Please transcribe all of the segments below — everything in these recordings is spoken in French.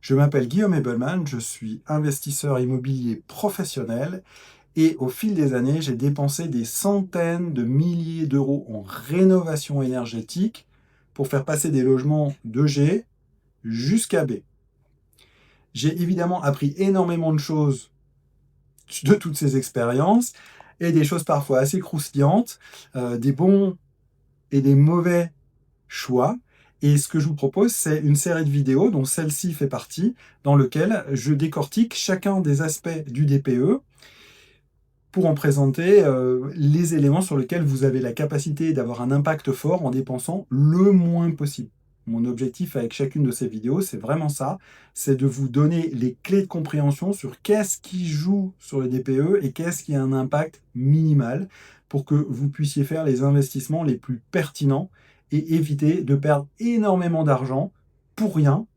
Je m'appelle Guillaume Ebelman, je suis investisseur immobilier professionnel et au fil des années, j'ai dépensé des centaines de milliers d'euros en rénovation énergétique pour faire passer des logements de G jusqu'à B. J'ai évidemment appris énormément de choses de toutes ces expériences et des choses parfois assez croustillantes, des bons et des mauvais choix. Et ce que je vous propose, c'est une série de vidéos, dont celle-ci fait partie, dans lequel je décortique chacun des aspects du DPE pour en présenter les éléments sur lesquels vous avez la capacité d'avoir un impact fort en dépensant le moins possible. Mon objectif avec chacune de ces vidéos, c'est vraiment ça, c'est de vous donner les clés de compréhension sur qu'est-ce qui joue sur le DPE et qu'est-ce qui a un impact minimal pour que vous puissiez faire les investissements les plus pertinents et éviter de perdre énormément d'argent pour rien,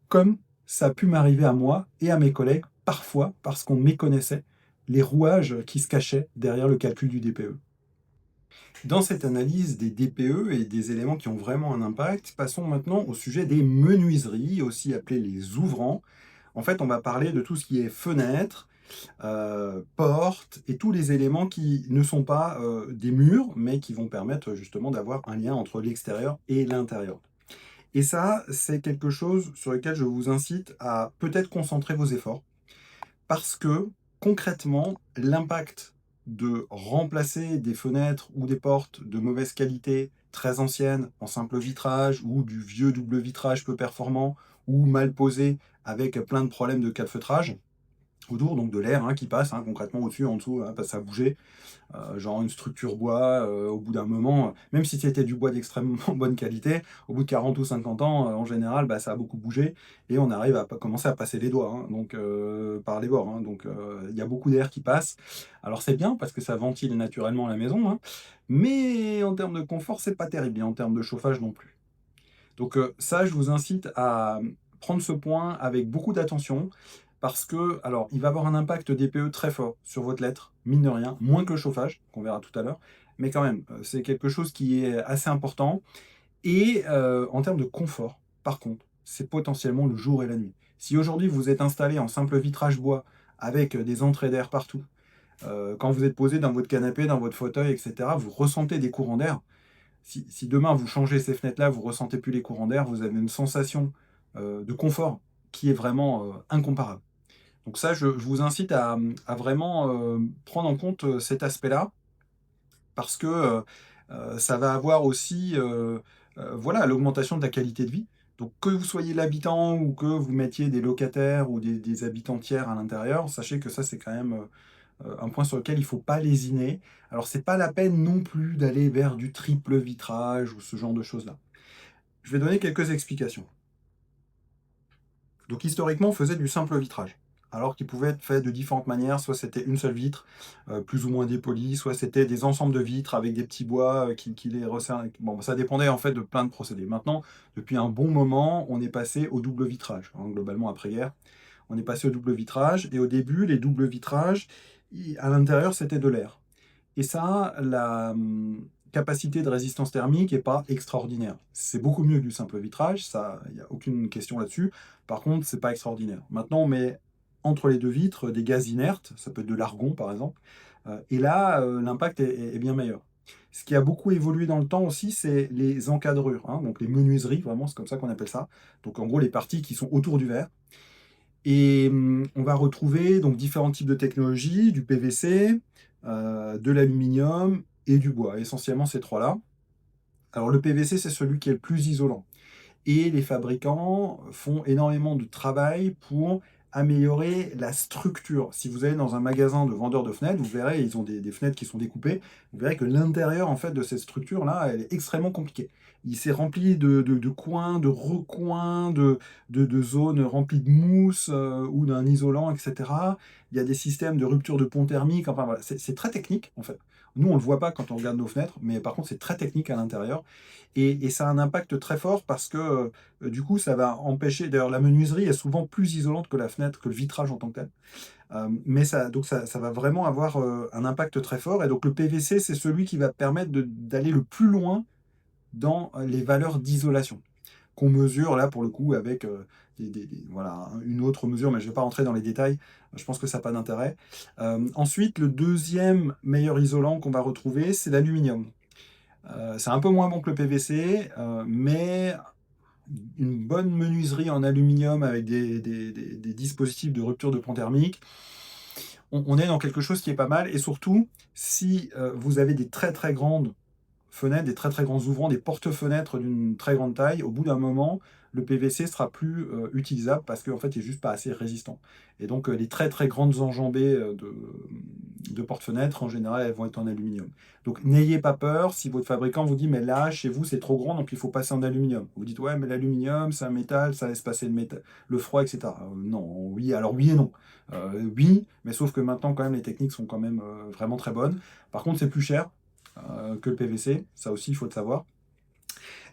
comme ça a pu m'arriver à moi et à mes collègues parfois parce qu'on méconnaissait les rouages qui se cachaient derrière le calcul du DPE. Dans cette analyse des DPE et des éléments qui ont vraiment un impact, passons maintenant au sujet des menuiseries, aussi appelées les ouvrants. En fait, on va parler de tout ce qui est fenêtres, portes et tous les éléments qui ne sont pas des murs, mais qui vont permettre justement d'avoir un lien entre l'extérieur et l'intérieur. Et ça, c'est quelque chose sur lequel je vous incite à peut-être concentrer vos efforts, parce que concrètement, l'impact de remplacer des fenêtres ou des portes de mauvaise qualité, très anciennes, en simple vitrage, ou du vieux double vitrage peu performant, ou mal posé, avec plein de problèmes de calfeutrage, autour, donc de l'air qui passe concrètement au-dessus, en dessous, parce que ça a bougé, genre une structure bois, au bout d'un moment, même si c'était du bois d'extrêmement bonne qualité, au bout de 40 ou 50 ans, en général, ça a beaucoup bougé et on arrive à commencer à passer les doigts, donc par les bords, donc il y a beaucoup d'air qui passe. Alors c'est bien parce que ça ventile naturellement la maison, mais en termes de confort, c'est pas terrible, et en termes de chauffage non plus. Donc ça, je vous incite à prendre ce point avec beaucoup d'attention parce que, alors, il va avoir un impact DPE très fort sur votre lettre, mine de rien, moins que le chauffage, qu'on verra tout à l'heure, mais quand même, c'est quelque chose qui est assez important. Et en termes de confort, par contre, c'est potentiellement le jour et la nuit. Si aujourd'hui vous êtes installé en simple vitrage bois avec des entrées d'air partout, quand vous êtes posé dans votre canapé, dans votre fauteuil, etc., vous ressentez des courants d'air. Si demain vous changez ces fenêtres-là, vous ne ressentez plus les courants d'air, vous avez une sensation de confort qui est vraiment incomparable. Donc ça, je vous incite à vraiment prendre en compte cet aspect-là, parce que ça va avoir aussi voilà, l'augmentation de la qualité de vie. Donc que vous soyez l'habitant ou que vous mettiez des locataires ou des habitants tiers à l'intérieur, sachez que ça c'est quand même un point sur lequel il ne faut pas lésiner. Alors c'est pas la peine non plus d'aller vers du triple vitrage ou ce genre de choses-là. Je vais donner quelques explications. Donc historiquement, on faisait du simple vitrage, alors qu'il pouvait être fait de différentes manières. Soit c'était une seule vitre, plus ou moins dépolie, soit c'était des ensembles de vitres avec des petits bois qui les resserrent. Bon, ça dépendait en fait de plein de procédés. Maintenant, depuis un bon moment, on est passé au double vitrage, globalement après-guerre. On est passé au double vitrage, et au début, les doubles vitrages, à l'intérieur, c'était de l'air. Et ça, la capacité de résistance thermique n'est pas extraordinaire. C'est beaucoup mieux que du simple vitrage, ça, il n'y a aucune question là-dessus. Par contre, c'est pas extraordinaire. Maintenant, on met entre les deux vitres des gaz inertes, ça peut être de l'argon par exemple, et là, l'impact est bien meilleur. Ce qui a beaucoup évolué dans le temps aussi, c'est les encadrures, donc les menuiseries, vraiment, c'est comme ça qu'on appelle ça. Donc en gros, les parties qui sont autour du verre. Et on va retrouver donc différents types de technologies, du PVC, de l'aluminium et du bois. Essentiellement ces trois-là. Alors le PVC, c'est celui qui est le plus isolant. Et les fabricants font énormément de travail pour améliorer la structure. Si vous allez dans un magasin de vendeurs de fenêtres, vous verrez, ils ont des fenêtres qui sont découpées. Vous verrez que l'intérieur en fait de cette structure-là, elle est extrêmement compliquée. Il s'est rempli de coins, de recoins, de zones remplies de mousse ou d'un isolant, etc. Il y a des systèmes de rupture de pont thermique. Enfin voilà, c'est très technique en fait. Nous, on ne le voit pas quand on regarde nos fenêtres, mais par contre, c'est très technique à l'intérieur. Et ça a un impact très fort parce que du coup, ça va empêcher. D'ailleurs, la menuiserie est souvent plus isolante que la fenêtre, que le vitrage en tant que tel. Mais ça va vraiment avoir un impact très fort. Et donc, le PVC, c'est celui qui va permettre d'aller le plus loin dans les valeurs d'isolation qu'on mesure là pour le coup avec voilà, une autre mesure, mais je ne vais pas rentrer dans les détails, je pense que ça n'a pas d'intérêt. Ensuite, le deuxième meilleur isolant qu'on va retrouver, c'est l'aluminium. C'est un peu moins bon que le PVC, mais une bonne menuiserie en aluminium avec des dispositifs de rupture de pont thermique, on est dans quelque chose qui est pas mal. Et surtout, si vous avez des très très grandes fenêtres, des très très grands ouvrants, des porte-fenêtres d'une très grande taille, au bout d'un moment, le PVC sera plus utilisable parce qu'en fait, il n'est juste pas assez résistant. Et donc, les très très grandes enjambées de porte-fenêtres, en général, elles vont être en aluminium. Donc, n'ayez pas peur si votre fabricant vous dit, mais là, chez vous, c'est trop grand, donc il faut passer en aluminium. Vous dites, ouais, mais l'aluminium, c'est un métal, ça laisse passer le froid, etc. Non, oui, alors oui et non. Oui, mais sauf que maintenant, quand même, les techniques sont quand même vraiment très bonnes. Par contre, c'est plus cher que le PVC, ça aussi il faut le savoir.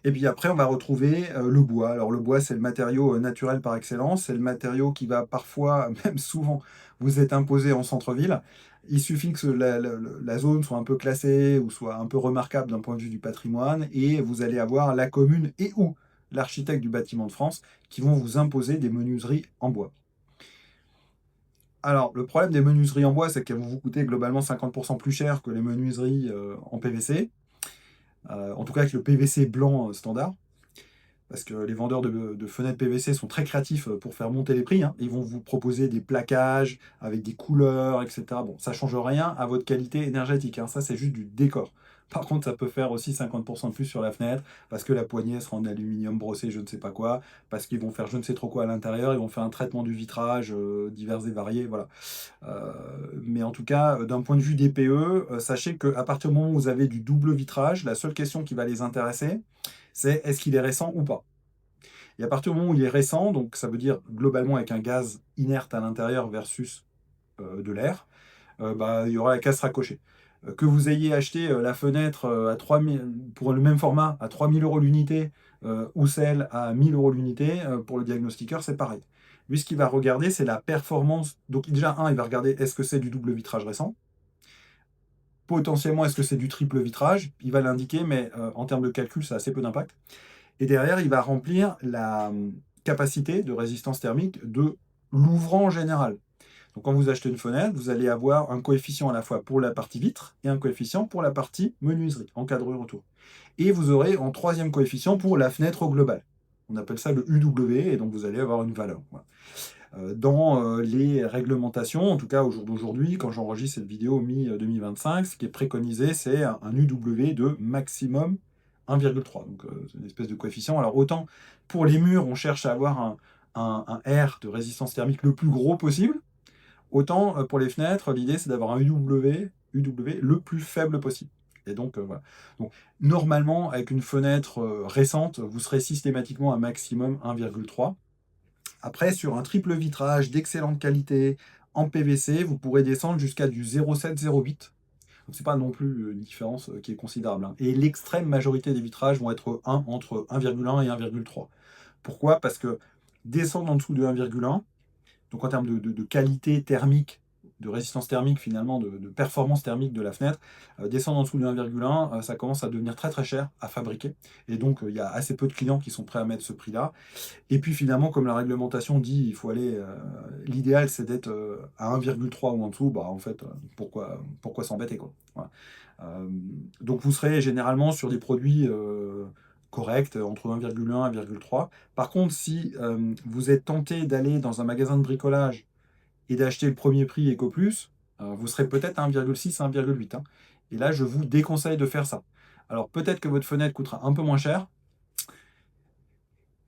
Et puis après on va retrouver le bois. Alors le bois c'est le matériau naturel par excellence, c'est le matériau qui va parfois, même souvent, vous être imposé en centre-ville. Il suffit que la zone soit un peu classée ou soit un peu remarquable d'un point de vue du patrimoine et vous allez avoir la commune et ou l'architecte du bâtiment de France qui vont vous imposer des menuiseries en bois. Alors, le problème des menuiseries en bois, c'est qu'elles vont vous coûter globalement 50% plus cher que les menuiseries en PVC. En tout cas avec le PVC blanc standard, parce que les vendeurs de fenêtres PVC sont très créatifs pour faire monter les prix, hein. Ils vont vous proposer des plaquages avec des couleurs, etc. Bon, ça ne change rien à votre qualité énergétique, hein. Ça, c'est juste du décor. Par contre, ça peut faire aussi 50% de plus sur la fenêtre, parce que la poignée sera en aluminium brossé, je ne sais pas quoi, parce qu'ils vont faire je ne sais trop quoi à l'intérieur, ils vont faire un traitement du vitrage divers et variés, voilà. Mais en tout cas, d'un point de vue des PE, sachez qu'à partir du moment où vous avez du double vitrage, la seule question qui va les intéresser, c'est est-ce qu'il est récent ou pas. Et à partir du moment où il est récent, donc ça veut dire globalement avec un gaz inerte à l'intérieur versus de l'air, bah, il y aura la case raccrochée. Que vous ayez acheté la fenêtre à 3000, pour le même format à 3 000 € l'unité ou celle à 1 000 € l'unité, pour le diagnostiqueur, c'est pareil. Lui, ce qu'il va regarder, c'est la performance. Donc déjà, il va regarder est-ce que c'est du double vitrage récent. Potentiellement, est-ce que c'est du triple vitrage. Il va l'indiquer, mais en termes de calcul, ça a assez peu d'impact. Et derrière, il va remplir la capacité de résistance thermique de l'ouvrant général. Donc quand vous achetez une fenêtre, vous allez avoir un coefficient à la fois pour la partie vitre et un coefficient pour la partie menuiserie, encadrure autour. Et vous aurez en troisième coefficient pour la fenêtre au global. On appelle ça le UW, et donc vous allez avoir une valeur. Voilà. Dans les réglementations, en tout cas au jour d'aujourd'hui, quand j'enregistre cette vidéo mi-2025, ce qui est préconisé, c'est un UW de maximum 1,3. Donc c'est une espèce de coefficient. Alors autant pour les murs, on cherche à avoir un R de résistance thermique le plus gros possible, autant pour les fenêtres, l'idée c'est d'avoir un UW le plus faible possible. Et donc voilà. Donc normalement, avec une fenêtre récente, vous serez systématiquement à maximum 1,3. Après, sur un triple vitrage d'excellente qualité en PVC, vous pourrez descendre jusqu'à du 0,7-0,8. Donc c'est pas non plus une différence qui est considérable, hein. Et l'extrême majorité des vitrages vont être entre 1,1 et 1,3. Pourquoi? Parce que descendre en dessous de 1,1, donc en termes de qualité thermique, de résistance thermique finalement, de performance thermique de la fenêtre, descendre en dessous de 1,1, ça commence à devenir très très cher à fabriquer. Et donc il y a assez peu de clients qui sont prêts à mettre ce prix-là. Et puis finalement, comme la réglementation dit, il faut aller, l'idéal c'est d'être à 1,3 ou en dessous, bah en fait, pourquoi s'embêter quoi. Voilà. Donc vous serez généralement sur des produits corrects, entre 1,1 et 1,3. Par contre, si vous êtes tenté d'aller dans un magasin de bricolage et d'acheter le premier prix EcoPlus, vous serez peut-être à 1,6 à 1,8, hein. Et là, je vous déconseille de faire ça. Alors peut-être que votre fenêtre coûtera un peu moins cher,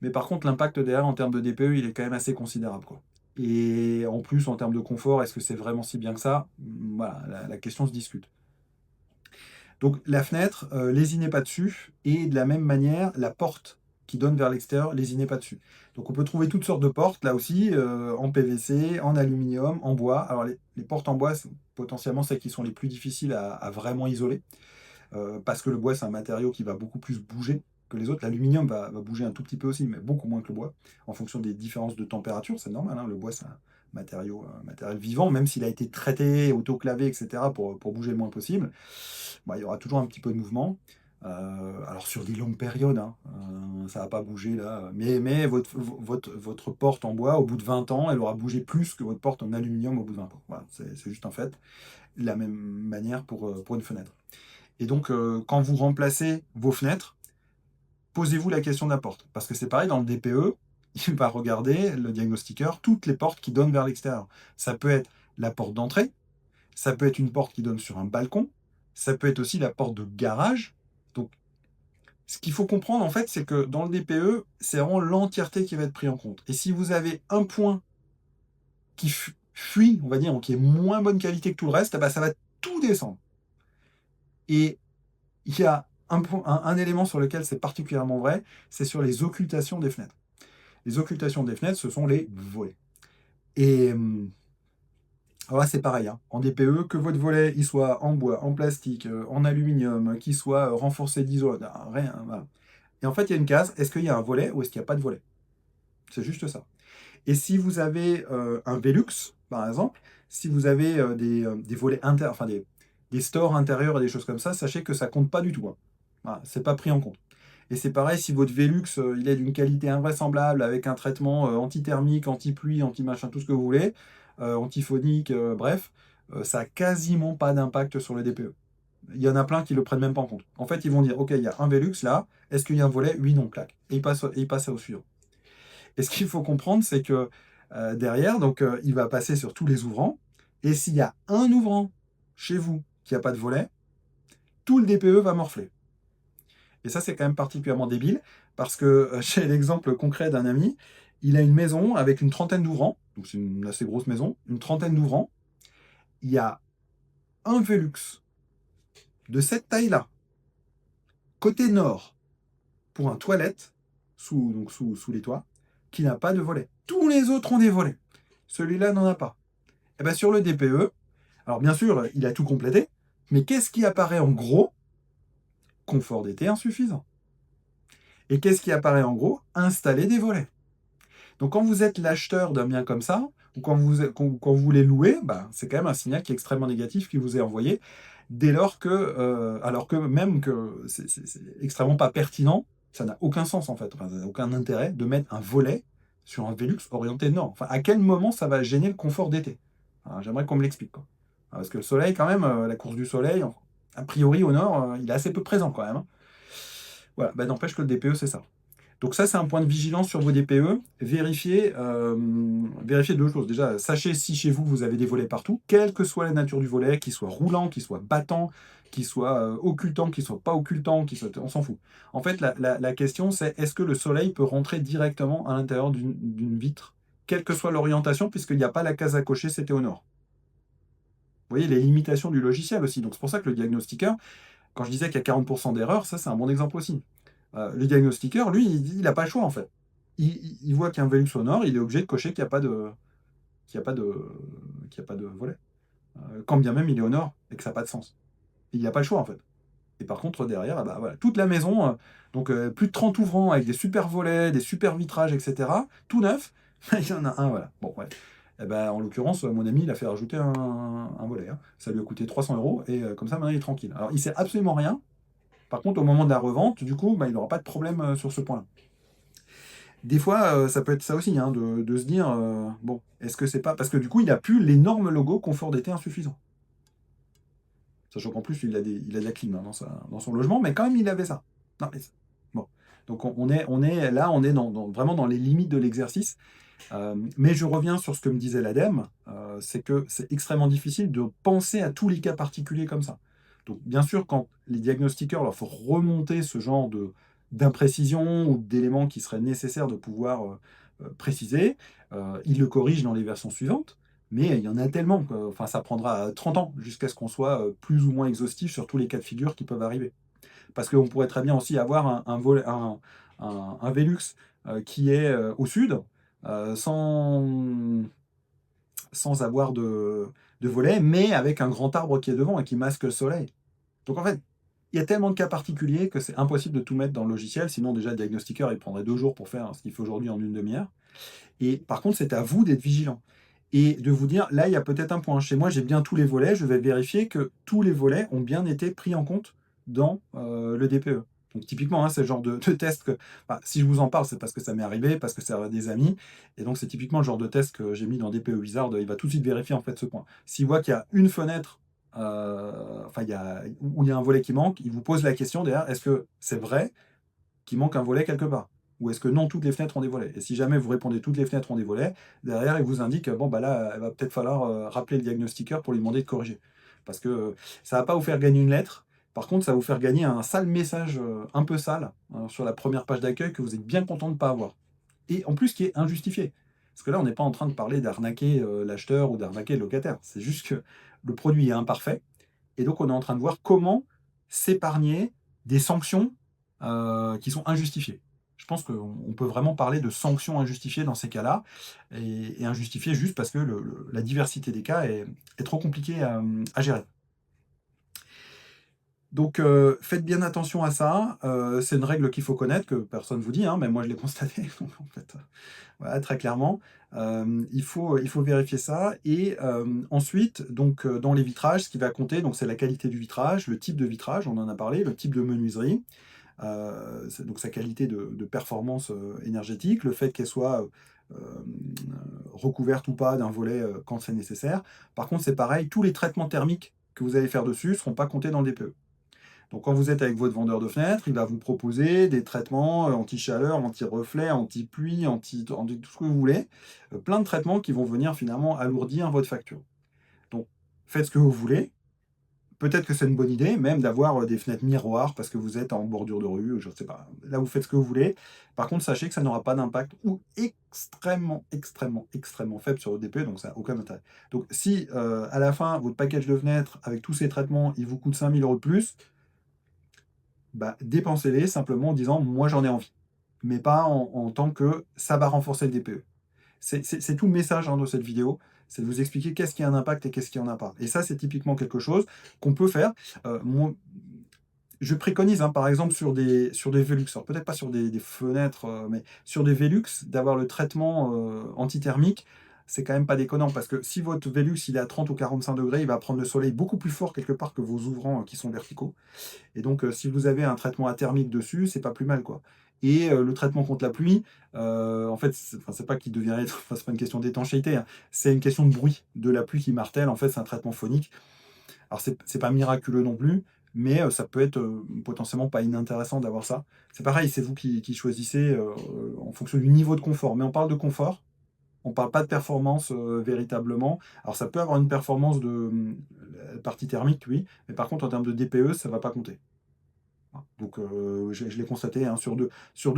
mais par contre, l'impact derrière en termes de DPE, il est quand même assez considérable, quoi. Et en plus, en termes de confort, est-ce que c'est vraiment si bien que ça? Voilà, la question se discute. Donc la fenêtre, lésinez pas dessus, et de la même manière, la porte qui donne vers l'extérieur, lésinez pas dessus. Donc on peut trouver toutes sortes de portes, là aussi, en PVC, en aluminium, en bois. Alors les portes en bois, c'est potentiellement celles qui sont les plus difficiles à vraiment isoler, parce que le bois, c'est un matériau qui va beaucoup plus bouger que les autres. L'aluminium va bouger un tout petit peu aussi, mais beaucoup moins que le bois, en fonction des différences de température, c'est normal, hein. Le bois, c'est un matériel vivant, même s'il a été traité, autoclavé, etc., pour bouger le moins possible. Bah, il y aura toujours un petit peu de mouvement. Alors sur des longues périodes, hein, ça va pas bouger là, mais votre porte en bois, au bout de 20 ans, elle aura bougé plus que votre porte en aluminium au bout de 20 ans. Voilà, c'est juste un fait. De la même manière pour une fenêtre. Et donc, quand vous remplacez vos fenêtres, posez-vous la question de la porte. Parce que c'est pareil, dans le DPE, il va regarder, le diagnostiqueur, toutes les portes qui donnent vers l'extérieur. Ça peut être la porte d'entrée, ça peut être une porte qui donne sur un balcon, ça peut être aussi la porte de garage. Donc, ce qu'il faut comprendre, en fait, c'est que dans le DPE, c'est vraiment l'entièreté qui va être pris en compte. Et si vous avez un point qui fuit, on va dire, ou qui est moins bonne qualité que tout le reste, eh ben, ça va tout descendre. Et il y a un élément sur lequel c'est particulièrement vrai, c'est sur les occultations des fenêtres. Les occultations des fenêtres, ce sont les volets. Et alors là, c'est pareil, hein. En DPE, que votre volet il soit en bois, en plastique, en aluminium, qu'il soit renforcé d'isolant, rien. Voilà. Et en fait, il y a une case, est-ce qu'il y a un volet ou est-ce qu'il n'y a pas de volet? C'est juste ça. Et si vous avez un Velux, par exemple, si vous avez des volets enfin des stores intérieurs et des choses comme ça, sachez que ça compte pas du tout, hein. Voilà, c'est pas pris en compte. Et c'est pareil, si votre Velux il est d'une qualité invraisemblable, avec un traitement anti-thermique, anti-pluie, anti-machin, tout ce que vous voulez, antiphonique, bref, ça a quasiment pas d'impact sur le DPE. Il y en a plein qui le prennent même pas en compte. En fait, ils vont dire, OK, il y a un Velux là, est-ce qu'il y a un volet? Oui, non, clac. Et il passe au suivant. Et ce qu'il faut comprendre, c'est que derrière, donc, il va passer sur tous les ouvrants. Et s'il y a un ouvrant chez vous qui n'a pas de volet, tout le DPE va morfler. Et ça, c'est quand même particulièrement débile, parce que j'ai l'exemple concret d'un ami, il a une maison avec une trentaine d'ouvrants, donc c'est une assez grosse maison, une trentaine d'ouvrants. Il y a un Velux de cette taille-là, côté nord, pour un toilette, sous les toits, qui n'a pas de volet. Tous les autres ont des volets. Celui-là n'en a pas. Et bien sur le DPE, alors bien sûr, il a tout complété, mais qu'est-ce qui apparaît en gros? Confort d'été insuffisant. Et qu'est-ce qui apparaît en gros? Installer des volets. Donc quand vous êtes l'acheteur d'un bien comme ça, ou quand vous voulez louer, bah, c'est quand même un signal qui est extrêmement négatif qui vous est envoyé, dès lors que, alors que même que c'est extrêmement pas pertinent, ça n'a aucun sens en fait, enfin, ça n'a aucun intérêt de mettre un volet sur un Velux orienté nord. Enfin, à quel moment ça va gêner le confort d'été? J'aimerais qu'on me l'explique, quoi. Parce que le soleil, quand même, la course du soleil, a priori au nord, il est assez peu présent quand même, hein. Voilà, bah, n'empêche que le DPE, c'est ça. Donc ça, c'est un point de vigilance sur vos DPE. Vérifiez deux choses. Déjà, sachez si chez vous, vous avez des volets partout, quelle que soit la nature du volet, qu'il soit roulant, qu'il soit battant, qu'il soit occultant, qu'il soit pas occultant, on s'en fout. En fait, la question, c'est est-ce que le soleil peut rentrer directement à l'intérieur d'une vitre, quelle que soit l'orientation, puisqu'il n'y a pas la case à cocher, c'était au nord. Vous voyez les limitations du logiciel aussi. Donc c'est pour ça que le diagnostiqueur, quand je disais qu'il y a 40% d'erreurs, ça c'est un bon exemple aussi. Le diagnostiqueur, lui, il n'a pas le choix en fait. Il voit qu'il y a un Velux au nord, il est obligé de cocher qu'il n'y a pas de, qu'il y a pas de, qu'il y a pas de volet. Quand bien même il est au nord et que ça n'a pas de sens. Il n'y a pas le choix en fait. Et par contre, derrière, ah bah, voilà, toute la maison, donc plus de 30 ouvrants avec des super volets, des super vitrages, etc. Tout neuf, il y en a un, voilà. Bon, ouais. Eh ben, en l'occurrence, mon ami, il a fait rajouter un volet, hein. Ça lui a coûté 300 euros et comme ça, maintenant, il est tranquille. Alors, il sait absolument rien. Par contre, au moment de la revente, du coup, bah, il n'aura pas de problème sur ce point-là. Des fois, ça peut être ça aussi, hein, de se dire, bon, est-ce que c'est pas. Parce que du coup, il a plus l'énorme logo confort d'été insuffisant. Sachant qu'en plus, il a de la clim hein, dans son logement, mais quand même, il avait ça. Non, mais bon. Donc, on est là, on est vraiment dans les limites de l'exercice. Mais je reviens sur ce que me disait l'ADEME, c'est que c'est extrêmement difficile de penser à tous les cas particuliers comme ça. Donc, bien sûr, quand les diagnostiqueurs leur faut remonter ce genre d'imprécision ou d'éléments qui seraient nécessaires de pouvoir préciser, ils le corrigent dans les versions suivantes. Mais il y en a tellement, enfin, ça prendra 30 ans jusqu'à ce qu'on soit plus ou moins exhaustif sur tous les cas de figure qui peuvent arriver. Parce qu'on pourrait très bien aussi avoir un Velux qui est au sud, sans avoir de volet, mais avec un grand arbre qui est devant et qui masque le soleil. Donc en fait, il y a tellement de cas particuliers que c'est impossible de tout mettre dans le logiciel, sinon déjà le diagnostiqueur il prendrait 2 jours pour faire ce qu'il fait aujourd'hui en une demi-heure. Et par contre, c'est à vous d'être vigilant. Et de vous dire, là, il y a peut-être un point. Chez moi, j'ai bien tous les volets, je vais vérifier que tous les volets ont bien été pris en compte dans le DPE. Donc typiquement, hein, c'est le genre de test que, enfin, si je vous en parle, c'est parce que ça m'est arrivé, parce que c'est des amis, et donc c'est typiquement le genre de test que j'ai mis dans DPE Wizard. Il va tout de suite vérifier en fait ce point. S'il voit qu'il y a une fenêtre, enfin où il y a un volet qui manque, il vous pose la question derrière, est-ce que c'est vrai qu'il manque un volet quelque part? Ou est-ce que non, toutes les fenêtres ont des volets? Et si jamais vous répondez toutes les fenêtres ont des volets, derrière, il vous indique, bon, bah là, il va peut-être falloir rappeler le diagnostiqueur pour lui demander de corriger. Parce que ça va pas vous faire gagner une lettre, par contre, ça va vous faire gagner un sale message un peu sale sur la première page d'accueil que vous êtes bien content de ne pas avoir. Et en plus, qui est injustifié. Parce que là, on n'est pas en train de parler d'arnaquer l'acheteur ou d'arnaquer le locataire. C'est juste que le produit est imparfait. Et donc, on est en train de voir comment s'épargner des sanctions qui sont injustifiées. Je pense qu'on peut vraiment parler de sanctions injustifiées dans ces cas-là, et injustifiées juste parce que la diversité des cas est trop compliquée à gérer. Donc, faites bien attention à ça. C'est une règle qu'il faut connaître, que personne ne vous dit, hein, mais moi je l'ai constaté. Donc, en fait, voilà, très clairement, il faut vérifier ça. Et ensuite, donc, dans les vitrages, ce qui va compter, donc, c'est la qualité du vitrage, le type de vitrage, on en a parlé, le type de menuiserie, donc sa qualité de performance énergétique, le fait qu'elle soit recouverte ou pas d'un volet quand c'est nécessaire. Par contre, c'est pareil, tous les traitements thermiques que vous allez faire dessus ne seront pas comptés dans le DPE. Donc quand vous êtes avec votre vendeur de fenêtres, il va vous proposer des traitements anti-chaleur, anti-reflet, anti-pluie, tout ce que vous voulez. Plein de traitements qui vont venir finalement alourdir votre facture. Donc faites ce que vous voulez. Peut-être que c'est une bonne idée, même d'avoir des fenêtres miroirs parce que vous êtes en bordure de rue, je ne sais pas. Là, vous faites ce que vous voulez. Par contre, sachez que ça n'aura pas d'impact ou extrêmement, extrêmement, extrêmement faible sur votre DPE, donc ça n'a aucun intérêt. Donc si à la fin, votre package de fenêtres avec tous ces traitements, il vous coûte 5 000 € de plus, bah, dépensez-les simplement en disant moi j'en ai envie, mais pas en tant que ça va renforcer le DPE. C'est tout le message de cette vidéo, c'est de vous expliquer qu'est-ce qui a un impact et qu'est-ce qui en a pas. Et ça, c'est typiquement quelque chose qu'on peut faire. Moi, je préconise, par exemple, sur des Velux, alors peut-être pas sur des fenêtres, mais sur des Velux, d'avoir le traitement antithermique. C'est quand même pas déconnant parce que si votre Velux il est à 30 ou 45 degrés, il va prendre le soleil beaucoup plus fort quelque part que vos ouvrants qui sont verticaux. Et donc, si vous avez un traitement athermique dessus, c'est pas plus mal, quoi. Et le traitement contre la pluie, en fait, c'est pas qu'il deviendrait, enfin, c'est pas une question d'étanchéité, hein, c'est une question de bruit, de la pluie qui martèle. En fait, c'est un traitement phonique. Alors, c'est pas miraculeux non plus, mais ça peut être potentiellement pas inintéressant d'avoir ça. C'est pareil, c'est vous qui choisissez en fonction du niveau de confort. Mais on parle de confort, on parle pas de performance véritablement. Alors, ça peut avoir une performance de partie thermique, oui, mais par contre, en termes de DPE, ça va pas compter. Donc je l'ai constaté sur deux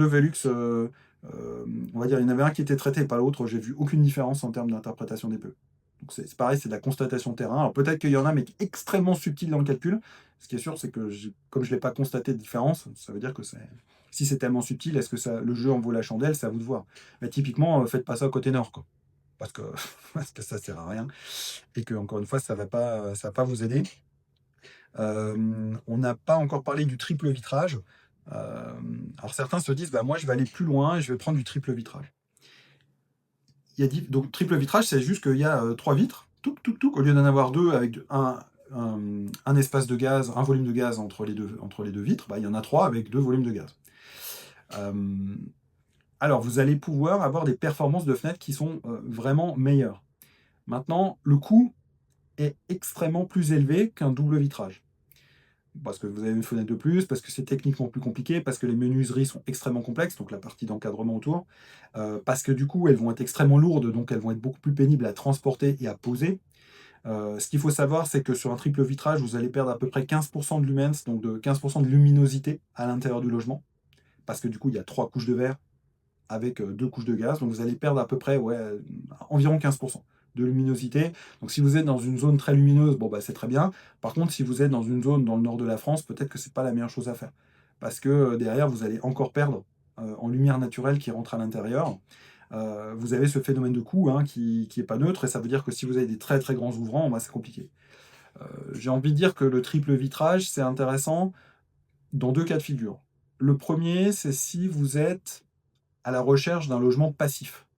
Velux, on va dire, il y en avait un qui était traité, pas l'autre. J'ai vu aucune différence en termes d'interprétation des PE. Donc c'est pareil, c'est de la constatation terrain. Alors peut-être qu'il y en a, mais extrêmement subtil dans le calcul. Ce qui est sûr, c'est que comme je ne l'ai pas constaté de différence, ça veut dire que si c'est tellement subtil, est-ce que le jeu en vaut la chandelle? C'est à vous de voir. Mais typiquement, faites pas ça côté nord, quoi. Parce que, parce que ça sert à rien. Et que, encore une fois, ça va pas vous aider. On n'a pas encore parlé du triple vitrage. Alors certains se disent, bah, moi je vais aller plus loin et je vais prendre du triple vitrage. Donc triple vitrage, c'est juste qu'il y a 3 vitres, au lieu d'en avoir deux avec un espace de gaz, un volume de gaz entre les deux vitres, bah, il y en a 3 avec 2 volumes de gaz. Alors vous allez pouvoir avoir des performances de fenêtres qui sont vraiment meilleures. Maintenant, le coût est extrêmement plus élevé qu'un double vitrage. Parce que vous avez une fenêtre de plus, parce que c'est techniquement plus compliqué, parce que les menuiseries sont extrêmement complexes, donc la partie d'encadrement autour, parce que du coup elles vont être extrêmement lourdes, donc elles vont être beaucoup plus pénibles à transporter et à poser. Ce qu'il faut savoir, c'est que sur un triple vitrage, vous allez perdre à peu près 15% de lumens, donc de 15% de luminosité à l'intérieur du logement, parce que du coup il y a 3 couches de verre avec 2 couches de gaz, donc vous allez perdre à peu près environ 15% de luminosité. Donc si vous êtes dans une zone très lumineuse, bon bah c'est très bien. Par contre, si vous êtes dans une zone dans le nord de la France, peut-être que c'est pas la meilleure chose à faire. Parce que derrière, vous allez encore perdre en lumière naturelle qui rentre à l'intérieur. Vous avez ce phénomène de coût qui est pas neutre, et ça veut dire que si vous avez des très très grands ouvrants, bah, c'est compliqué. J'ai envie de dire que le triple vitrage, c'est intéressant dans 2 cas de figure. Le premier, c'est si vous êtes à la recherche d'un logement passif.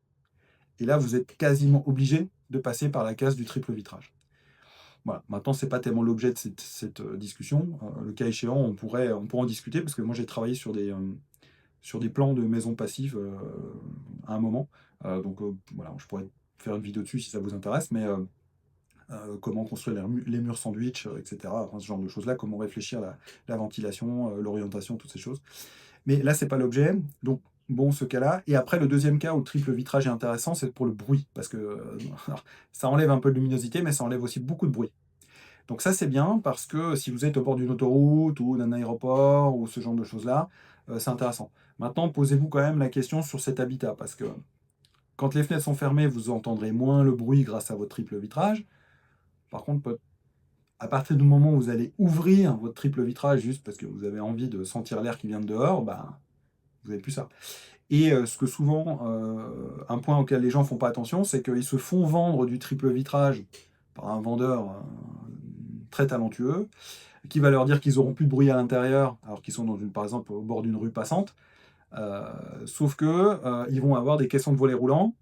Et là, vous êtes quasiment obligé de passer par la case du triple vitrage. Voilà. Maintenant, c'est pas tellement l'objet de cette discussion. Le cas échéant, on pourrait en discuter parce que moi, j'ai travaillé sur des plans de maisons passives à un moment. Donc voilà, je pourrais faire une vidéo dessus si ça vous intéresse, mais comment construire les murs sandwich, etc. Enfin, ce genre de choses-là, comment réfléchir la ventilation, l'orientation, toutes ces choses. Mais là, c'est pas l'objet. Donc, bon, ce cas-là. Et après, le deuxième cas où le triple vitrage est intéressant, c'est pour le bruit. Parce que ça enlève un peu de luminosité, mais ça enlève aussi beaucoup de bruit. Donc ça, c'est bien parce que si vous êtes au bord d'une autoroute ou d'un aéroport ou ce genre de choses-là, c'est intéressant. Maintenant, posez-vous quand même la question sur cet habitat. Parce que quand les fenêtres sont fermées, vous entendrez moins le bruit grâce à votre triple vitrage. Par contre, à partir du moment où vous allez ouvrir votre triple vitrage juste parce que vous avez envie de sentir l'air qui vient de dehors, bah, vous n'avez plus ça. Et ce que souvent, un point auquel les gens font pas attention, c'est qu'ils se font vendre du triple vitrage par un vendeur très talentueux, qui va leur dire qu'ils auront plus de bruit à l'intérieur, alors qu'ils sont par exemple au bord d'une rue passante. Sauf que ils vont avoir des caissons de volets roulants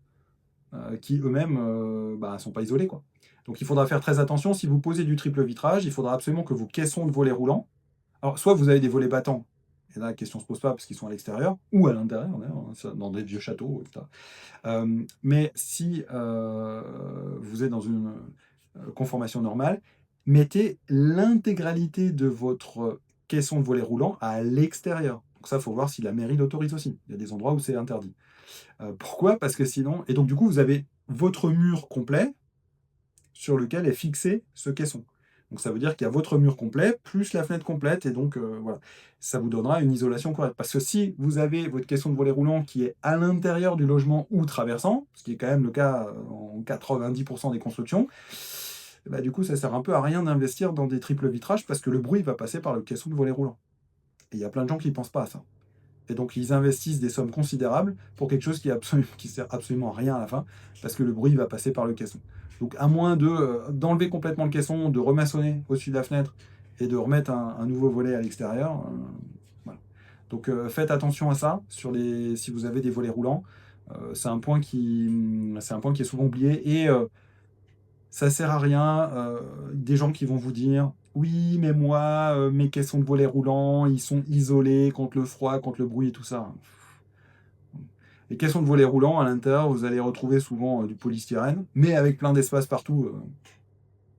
qui eux-mêmes sont pas isolés, quoi. Donc il faudra faire très attention. Si vous posez du triple vitrage, il faudra absolument que vos caissons de volets roulants, alors soit vous avez des volets battants, et là la question se pose pas parce qu'ils sont à l'extérieur, ou à l'intérieur, d'ailleurs, dans des vieux châteaux, etc. Mais si vous êtes dans une conformation normale, mettez l'intégralité de votre caisson de volets roulants à l'extérieur. Donc ça, il faut voir si la mairie l'autorise aussi. Il y a des endroits où c'est interdit. Pourquoi? Parce que sinon... Et donc du coup, vous avez votre mur complet sur lequel est fixé ce caisson. Donc ça veut dire qu'il y a votre mur complet, plus la fenêtre complète, et donc voilà, ça vous donnera une isolation correcte. Parce que si vous avez votre caisson de volet roulant qui est à l'intérieur du logement ou traversant, ce qui est quand même le cas en 90% des constructions, bah, du coup ça sert un peu à rien d'investir dans des triples vitrages parce que le bruit va passer par le caisson de volet roulant. Et il y a plein de gens qui ne pensent pas à ça. Et donc ils investissent des sommes considérables pour quelque chose qui sert absolument à rien à la fin, parce que le bruit va passer par le caisson. Donc à moins d'enlever complètement le caisson, de remaçonner au-dessus de la fenêtre et de remettre un nouveau volet à l'extérieur. Voilà. Donc faites attention à ça si vous avez des volets roulants. C'est un point qui est souvent oublié. Et ça sert à rien. Des gens qui vont vous dire oui, mais moi, mes caissons de volets roulants, ils sont isolés contre le froid, contre le bruit et tout ça. Les caissons de volets roulants, à l'intérieur, vous allez retrouver souvent du polystyrène, mais avec plein d'espace partout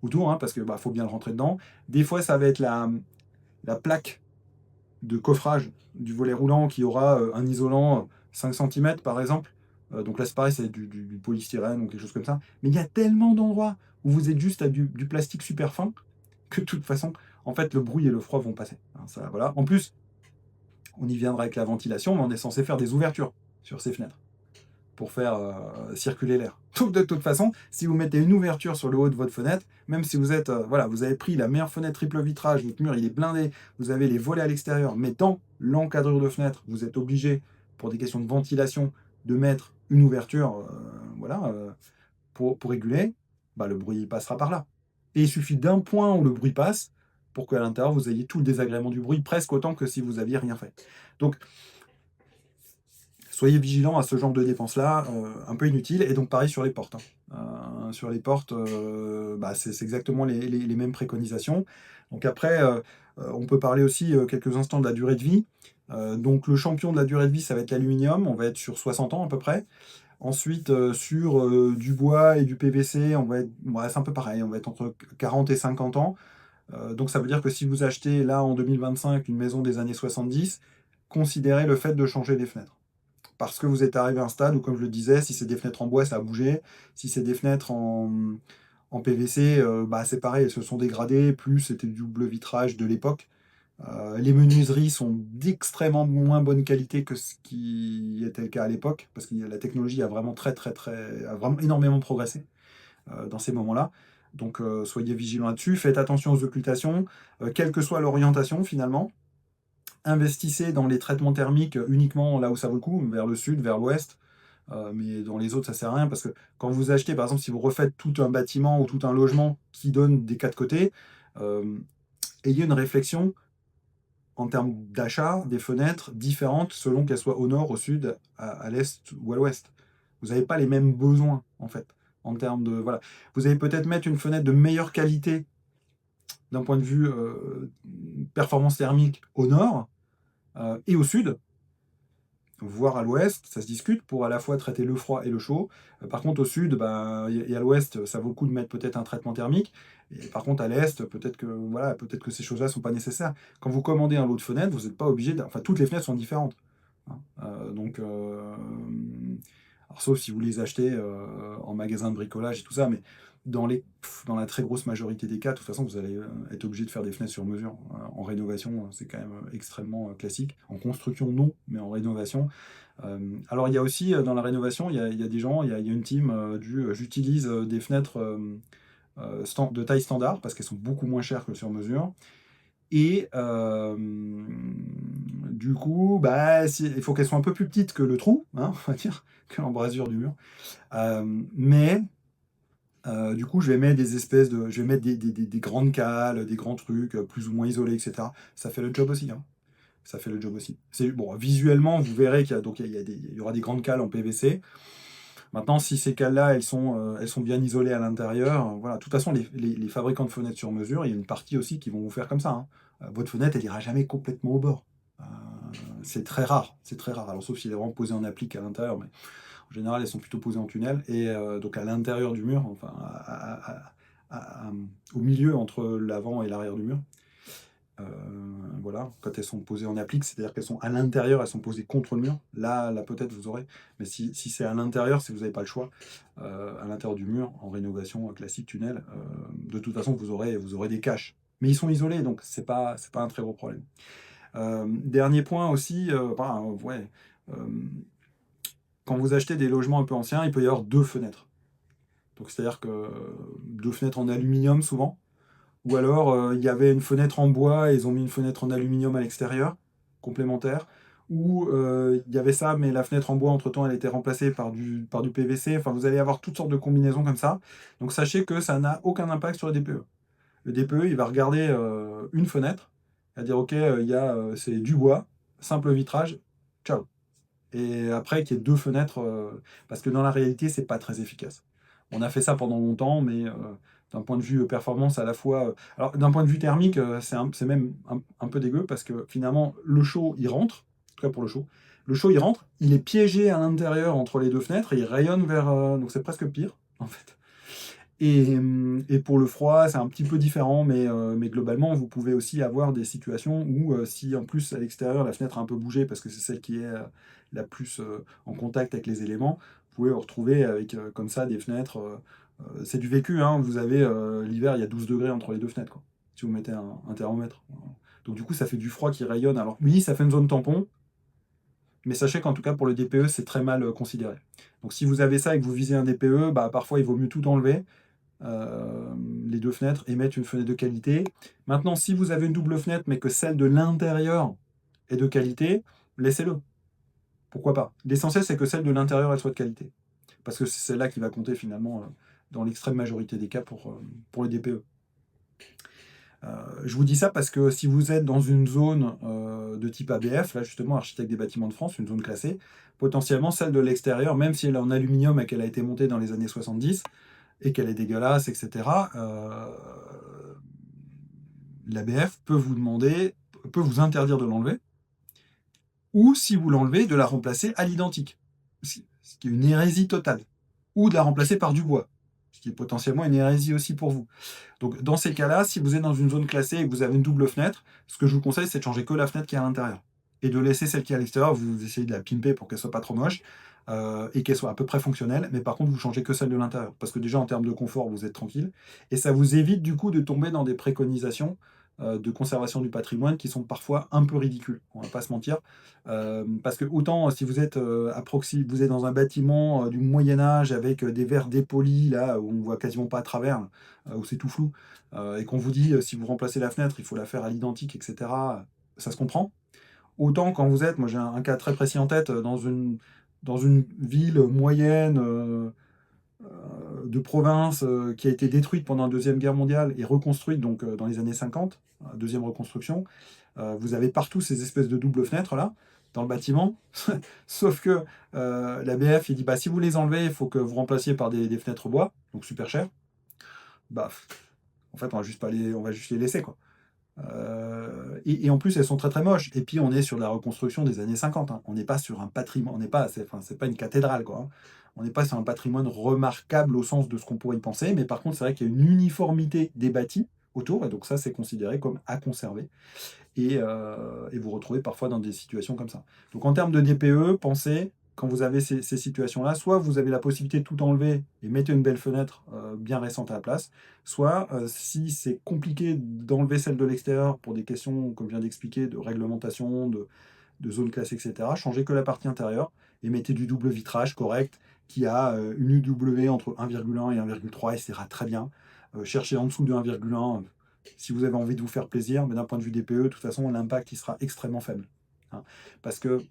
autour, hein, parce que faut bien le rentrer dedans. Des fois, ça va être la plaque de coffrage du volet roulant qui aura un isolant 5 cm par exemple. Donc là, c'est pareil, c'est du polystyrène ou quelque chose comme ça. Mais il y a tellement d'endroits où vous êtes juste à du plastique super fin que de toute façon, en fait, le bruit et le froid vont passer. Hein, ça, voilà. En plus, on y viendra avec la ventilation, mais on est censé faire des ouvertures sur ces fenêtres pour faire circuler l'air. Donc de toute façon, si vous mettez une ouverture sur le haut de votre fenêtre, même si vous êtes, voilà, vous avez pris la meilleure fenêtre triple vitrage, votre mur il est blindé, vous avez les volets à l'extérieur, mais dans l'encadrure de fenêtre, vous êtes obligé, pour des questions de ventilation, de mettre une ouverture, pour réguler, le bruit passera par là. Et il suffit d'un point où le bruit passe pour qu'à l'intérieur, vous ayez tout le désagrément du bruit, presque autant que si vous aviez rien fait. Donc, soyez vigilants à ce genre de dépenses-là, un peu inutiles. Et donc, pareil sur les portes. Hein. Sur les portes, c'est exactement les mêmes préconisations. Donc après, on peut parler aussi quelques instants de la durée de vie. Donc le champion de la durée de vie, ça va être l'aluminium. On va être sur 60 ans à peu près. Ensuite, sur du bois et du PVC, c'est un peu pareil. On va être entre 40 et 50 ans. Donc ça veut dire que si vous achetez là en 2025 une maison des années 70, considérez le fait de changer les fenêtres. Parce que vous êtes arrivé à un stade où, comme je le disais, si c'est des fenêtres en bois, ça a bougé. Si c'est des fenêtres en PVC, c'est pareil, elles se sont dégradées. Plus c'était du double vitrage de l'époque. Les menuiseries sont d'extrêmement moins bonne qualité que ce qui était le cas à l'époque, parce que la technologie a vraiment a vraiment énormément progressé dans ces moments-là. Donc soyez vigilants là-dessus, faites attention aux occultations, quelle que soit l'orientation finalement. Investissez dans les traitements thermiques uniquement là où ça vaut le coup, vers le sud, vers l'ouest, mais dans les autres ça sert à rien, parce que quand vous achetez, par exemple, si vous refaites tout un bâtiment ou tout un logement qui donne des quatre côtés, ayez une réflexion en termes d'achat des fenêtres différentes selon qu'elles soient au nord, au sud, à l'est ou à l'ouest. Vous n'avez pas les mêmes besoins, en fait, en termes de... Voilà. Vous allez peut-être mettre une fenêtre de meilleure qualité d'un point de vue performance thermique au nord et au sud, voire à l'ouest, ça se discute pour à la fois traiter le froid et le chaud. Par contre, au sud et à l'ouest, ça vaut le coup de mettre peut-être un traitement thermique. Et par contre, à l'est, peut-être que ces choses-là ne sont pas nécessaires. Quand vous commandez un lot de fenêtres, vous n'êtes pas obligé Enfin, toutes les fenêtres sont différentes. Hein. Alors, sauf si vous les achetez en magasin de bricolage et tout ça, mais dans la très grosse majorité des cas, de toute façon, vous allez être obligé de faire des fenêtres sur mesure. En rénovation, c'est quand même extrêmement classique. En construction, non, mais en rénovation. Alors, il y a aussi, dans la rénovation, il y a des gens, il y a une team j'utilise des fenêtres de taille standard, parce qu'elles sont beaucoup moins chères que sur mesure. Et du coup, il faut qu'elles soient un peu plus petites que le trou, hein, on va dire, que l'embrasure du mur. Mais du coup, je vais mettre je vais mettre des grandes cales, des grands trucs plus ou moins isolés, etc. Ça fait le job aussi. Hein. Ça fait le job aussi. Bon, visuellement, vous verrez il y aura des grandes cales en PVC. Maintenant, si ces cales-là, elles sont bien isolées à l'intérieur, voilà. De toute façon, les fabricants de fenêtres sur mesure, il y a une partie aussi qui vont vous faire comme ça. Hein. Votre fenêtre, elle ira jamais complètement au bord. C'est très rare. C'est très rare. Alors, sauf si elle est vraiment posée en applique à l'intérieur, mais en général, elles sont plutôt posées en tunnel. Et donc, à l'intérieur du mur, enfin, au milieu entre l'avant et l'arrière du mur. Voilà, quand elles sont posées en applique, c'est-à-dire qu'elles sont à l'intérieur, elles sont posées contre le mur. Là peut-être vous aurez, mais si c'est à l'intérieur, si vous n'avez pas le choix, à l'intérieur du mur, en rénovation classique tunnel, de toute façon vous aurez des caches. Mais ils sont isolés, donc c'est pas un très gros problème. Dernier point aussi, quand vous achetez des logements un peu anciens, il peut y avoir deux fenêtres. Donc c'est-à-dire que deux fenêtres en aluminium souvent. Ou alors, il y avait une fenêtre en bois et ils ont mis une fenêtre en aluminium à l'extérieur, complémentaire. Ou il y avait ça, mais la fenêtre en bois, entre-temps, elle a été remplacée par du PVC. Enfin, vous allez avoir toutes sortes de combinaisons comme ça. Donc, sachez que ça n'a aucun impact sur le DPE. Le DPE, il va regarder une fenêtre, il va dire, OK, c'est du bois, simple vitrage, ciao. Et après, qu'il y ait deux fenêtres, parce que dans la réalité, c'est pas très efficace. On a fait ça pendant longtemps, mais d'un point de vue performance, à la fois. Alors, d'un point de vue thermique, c'est même un peu dégueu, parce que finalement, le chaud, il rentre, en tout cas pour le chaud. Le chaud, il rentre, il est piégé à l'intérieur entre les deux fenêtres, et il rayonne vers. Donc, c'est presque pire, en fait. Et pour le froid, c'est un petit peu différent, mais globalement, vous pouvez aussi avoir des situations où, si en plus à l'extérieur, la fenêtre a un peu bougé, parce que c'est celle qui est la plus en contact avec les éléments, vous pouvez vous retrouver avec comme ça des fenêtres. C'est du vécu, hein, vous avez l'hiver, il y a 12 degrés entre les deux fenêtres, quoi, si vous mettez un thermomètre. Donc du coup, ça fait du froid qui rayonne. Alors oui, ça fait une zone tampon, mais sachez qu'en tout cas pour le DPE, c'est très mal considéré. Donc si vous avez ça et que vous visez un DPE, parfois il vaut mieux tout enlever. Les deux fenêtres et mettre une fenêtre de qualité. Maintenant, si vous avez une double fenêtre, mais que celle de l'intérieur est de qualité, laissez-le. Pourquoi pas? L'essentiel, c'est que celle de l'intérieur, elle soit de qualité. Parce que c'est celle-là qui va compter finalement dans l'extrême majorité des cas pour le DPE. Je vous dis ça parce que si vous êtes dans une zone de type ABF, là justement, Architecte des Bâtiments de France, une zone classée, potentiellement celle de l'extérieur, même si elle est en aluminium et qu'elle a été montée dans les années 70, et qu'elle est dégueulasse, etc., l'ABF peut vous interdire de l'enlever, ou si vous l'enlevez, de la remplacer à l'identique, ce qui est une hérésie totale, ou de la remplacer par du bois, ce qui est potentiellement une hérésie aussi pour vous. Donc dans ces cas-là, si vous êtes dans une zone classée et que vous avez une double fenêtre, ce que je vous conseille, c'est de changer que la fenêtre qui est à l'intérieur, et de laisser celle qui est à l'extérieur, vous essayez de la pimper pour qu'elle soit pas trop moche, et qu'elle soit à peu près fonctionnelle, mais par contre vous changez que celle de l'intérieur, parce que déjà en termes de confort vous êtes tranquille, et ça vous évite du coup de tomber dans des préconisations de conservation du patrimoine qui sont parfois un peu ridicules, on va pas se mentir, parce que autant si vous êtes vous êtes dans un bâtiment du Moyen-Âge avec des verres dépolis là où on voit quasiment pas à travers, où c'est tout flou, et qu'on vous dit si vous remplacez la fenêtre il faut la faire à l'identique, etc., ça se comprend. Autant quand vous êtes, moi j'ai un cas très précis en tête, dans une ville moyenne de province qui a été détruite pendant la Deuxième Guerre mondiale et reconstruite donc, dans les années 50, deuxième reconstruction. Vous avez partout ces espèces de doubles fenêtres là, dans le bâtiment. Sauf que la BF, il dit si vous les enlevez, il faut que vous remplaciez par des fenêtres bois, donc super cher. Bah, En fait, on va juste les laisser, quoi. Et en plus, elles sont très très moches. Et puis, on est sur la reconstruction des années 50, hein. On n'est pas sur un patrimoine, on n'est pas, enfin, c'est pas une cathédrale, quoi, hein. On n'est pas sur un patrimoine remarquable au sens de ce qu'on pourrait y penser. Mais par contre, c'est vrai qu'il y a une uniformité des bâtis autour. Et donc, ça, c'est considéré comme à conserver. Et vous retrouvez parfois dans des situations comme ça. Donc en termes de DPE, pensez, quand vous avez ces situations-là, soit vous avez la possibilité de tout enlever et mettez une belle fenêtre bien récente à la place, soit si c'est compliqué d'enlever celle de l'extérieur pour des questions, comme je viens d'expliquer, de réglementation, de zone classée, etc., changez que la partie intérieure et mettez du double vitrage correct qui a une UW entre 1,1 et 1,3 et ça ira très bien. Cherchez en dessous de 1,1 si vous avez envie de vous faire plaisir, mais d'un point de vue DPE, de toute façon, l'impact il sera extrêmement faible, hein. Parce que,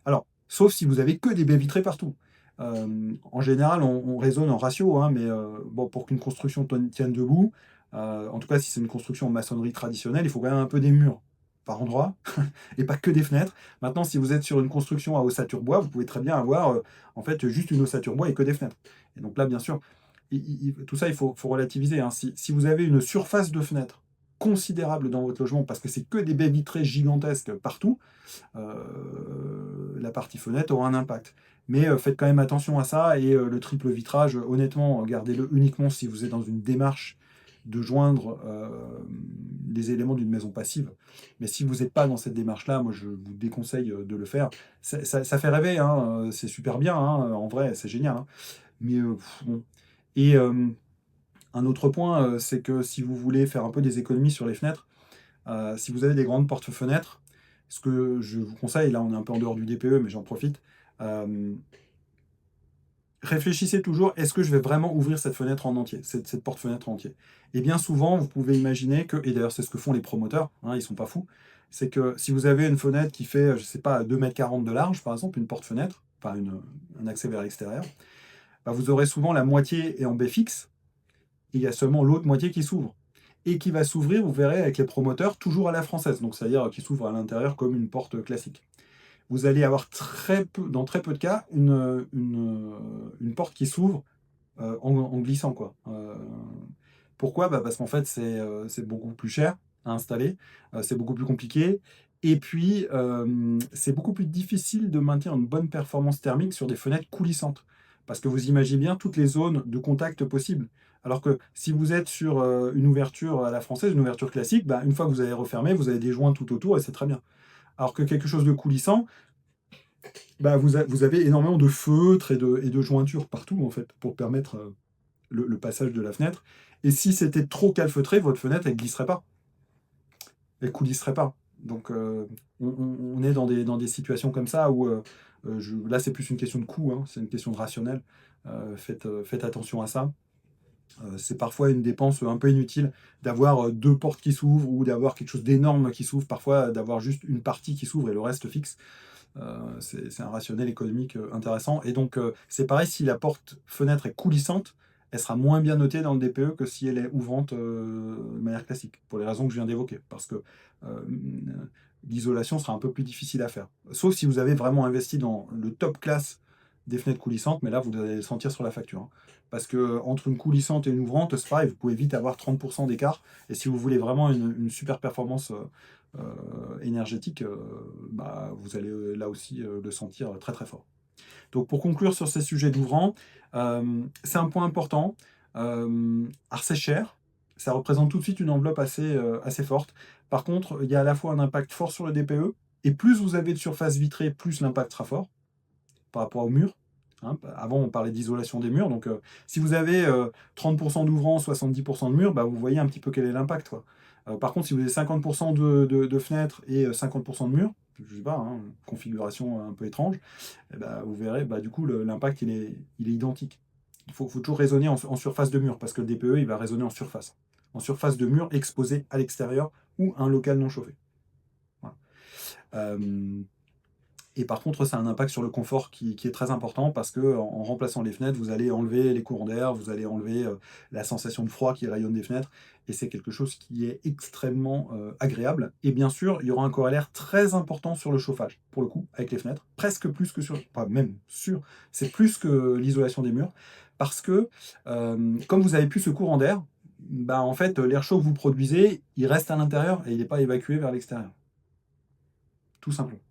alors, sauf si vous avez que des baies vitrées partout. En général, on raisonne en ratio, hein, mais bon, pour qu'une construction tienne debout, en tout cas si c'est une construction en maçonnerie traditionnelle, il faut quand même un peu des murs par endroit, et pas que des fenêtres. Maintenant, si vous êtes sur une construction à ossature bois, vous pouvez très bien avoir en fait juste une ossature bois et que des fenêtres. Et donc là, bien sûr, tout ça, il faut relativiser, hein. Si vous avez une surface de fenêtre considérable dans votre logement, parce que c'est que des baies vitrées gigantesques partout, la partie fenêtre aura un impact. Mais faites quand même attention à ça, et le triple vitrage, honnêtement, gardez-le uniquement si vous êtes dans une démarche de joindre les éléments d'une maison passive. Mais si vous n'êtes pas dans cette démarche-là, moi je vous déconseille de le faire. Ça fait rêver, hein, c'est super bien, hein, en vrai, c'est génial, hein. Mais bon. Et un autre point, c'est que si vous voulez faire un peu des économies sur les fenêtres, si vous avez des grandes portes-fenêtres, ce que je vous conseille, là on est un peu en dehors du DPE, mais j'en profite, euh, réfléchissez toujours, est-ce que je vais vraiment ouvrir cette fenêtre en entier, cette porte-fenêtre en entier? Et bien souvent, vous pouvez imaginer que, et d'ailleurs c'est ce que font les promoteurs, hein, ils sont pas fous, c'est que si vous avez une fenêtre qui fait, je sais pas, 2,40 m de large, par exemple, une porte-fenêtre, enfin un accès vers l'extérieur, bah, vous aurez souvent la moitié est en baie fixe, et il y a seulement l'autre moitié qui s'ouvre. Et qui va s'ouvrir, vous verrez, avec les promoteurs, toujours à la française, donc c'est-à-dire qui s'ouvre à l'intérieur comme une porte classique. Vous allez avoir dans très peu de cas, une porte qui s'ouvre en glissant, quoi. Pourquoi? Bah, parce qu'en fait, c'est beaucoup plus cher à installer, c'est beaucoup plus compliqué, et puis c'est beaucoup plus difficile de maintenir une bonne performance thermique sur des fenêtres coulissantes. Parce que vous imaginez bien toutes les zones de contact possibles. Alors que si vous êtes sur une ouverture à la française, une ouverture classique, bah, une fois que vous avez refermé, vous avez des joints tout autour et c'est très bien. Alors que quelque chose de coulissant, bah, vous avez énormément de feutres et de jointures partout, en fait, pour permettre le passage de la fenêtre. Et si c'était trop calfeutré, votre fenêtre, elle glisserait pas. Elle coulisserait pas. Donc, on est dans des situations comme ça où, là, c'est plus une question de coût, hein, c'est une question de rationnel. Faites attention à ça. C'est parfois une dépense un peu inutile d'avoir deux portes qui s'ouvrent ou d'avoir quelque chose d'énorme qui s'ouvre. Parfois, d'avoir juste une partie qui s'ouvre et le reste fixe. C'est un rationnel économique intéressant. Et donc, c'est pareil, si la porte-fenêtre est coulissante, elle sera moins bien notée dans le DPE que si elle est ouvrante de manière classique, pour les raisons que je viens d'évoquer. Parce que l'isolation sera un peu plus difficile à faire. Sauf si vous avez vraiment investi dans le top class des fenêtres coulissantes, mais là, vous allez le sentir sur la facture, hein. Parce que entre une coulissante et une ouvrante, c'est pareil, vous pouvez vite avoir 30% d'écart. Et si vous voulez vraiment une super performance énergétique, bah, vous allez là aussi le sentir très très fort. Donc pour conclure sur ces sujets d'ouvrant, c'est un point important. Alors c'est cher, ça représente tout de suite une enveloppe assez forte. Par contre, il y a à la fois un impact fort sur le DPE, et plus vous avez de surface vitrée, plus l'impact sera fort par rapport au mur, hein. Avant, on parlait d'isolation des murs. Donc, si vous avez 30% d'ouvrants, 70% de murs, bah, vous voyez un petit peu quel est l'impact, quoi. Par contre, si vous avez 50% de fenêtres et 50% de murs, je sais pas, hein, configuration un peu étrange, eh ben, vous verrez, bah, du coup, l'impact, il est identique. Il faut toujours raisonner en surface de mur, parce que le DPE, il va raisonner en surface. En surface de mur exposé à l'extérieur ou un local non chauffé. Voilà. Et par contre, ça a un impact sur le confort qui est très important parce que en remplaçant les fenêtres, vous allez enlever les courants d'air, vous allez enlever la sensation de froid qui rayonne des fenêtres, et c'est quelque chose qui est extrêmement agréable. Et bien sûr, il y aura un corollaire très important sur le chauffage, pour le coup, avec les fenêtres, presque plus que sur, pas même sûr, c'est plus que l'isolation des murs, parce que comme vous avez plus ce courant d'air, Bah, en fait, l'air chaud que vous produisez, il reste à l'intérieur et il n'est pas évacué vers l'extérieur. Tout simplement.